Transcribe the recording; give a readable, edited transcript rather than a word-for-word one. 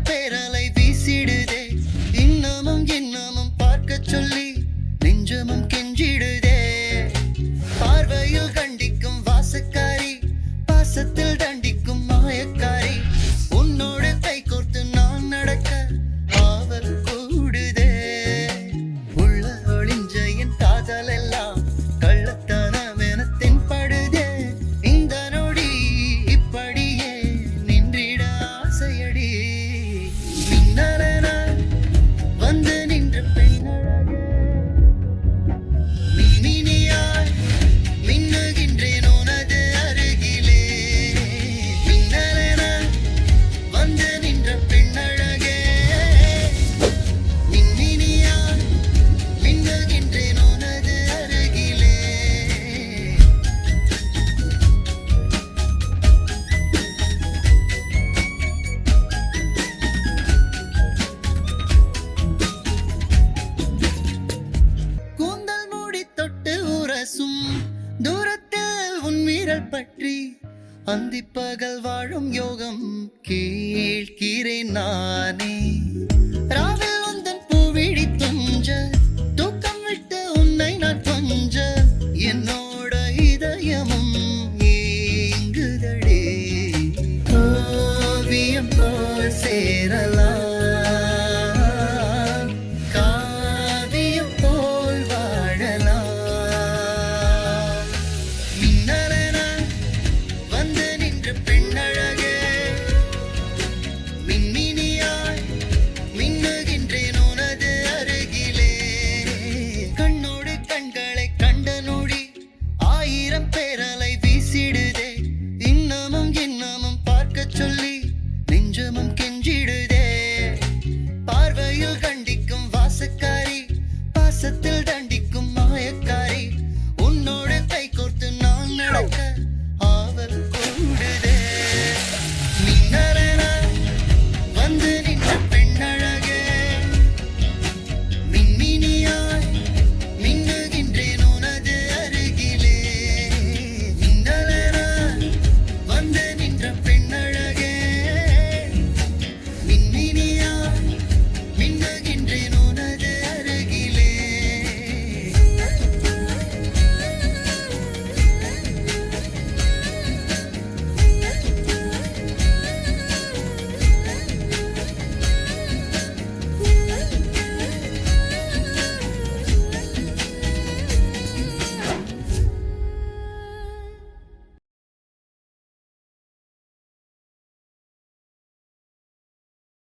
பேரலை வீசிடுதே இன்னமும் இன்னமும் பார்க்க சொல்லி நெஞ்சமும் கெஞ்சிடுதே பார்வையில் கண்டிக்கும் வாசக்காரி பாசத்தில் தண்டிக்கும் மாயக்காரி உன்னோடு கை கோர்த்து நான் நடக்க ஆவல் கூடுதே உள்ள ஒளிஞ்ச என் காதல் எல்லாம் கள்ளத்தனம் என தென்படுதே இந்த நொடி இப்படியே நின்றிட ஆசையடி மின்னலென வந்து நின்ற பெண்ணழகே மின்மினியாய் மின்னுகின்றேன் உனது அருகிலே மின்னலென வந்து நின்ற பெண்ணழகே மின்மினியாய் மின்னுகின்றேன் உனது அருகிலே கூந்தல் மூடி தொட்டு உரசும் தூரத்தில் உன் வீரல் பற்றி அந்திப்பகல் வாழும் யோகம் கேட்கிறேன் நானே ராவில் உந்தன் பூவிழி துஞ்ச தூக்கம் விட்டு உன்னை நான் கொஞ்ச என்னோட இதயமும் ஏங்குதடே ஓவியம் போல் சேரலாம்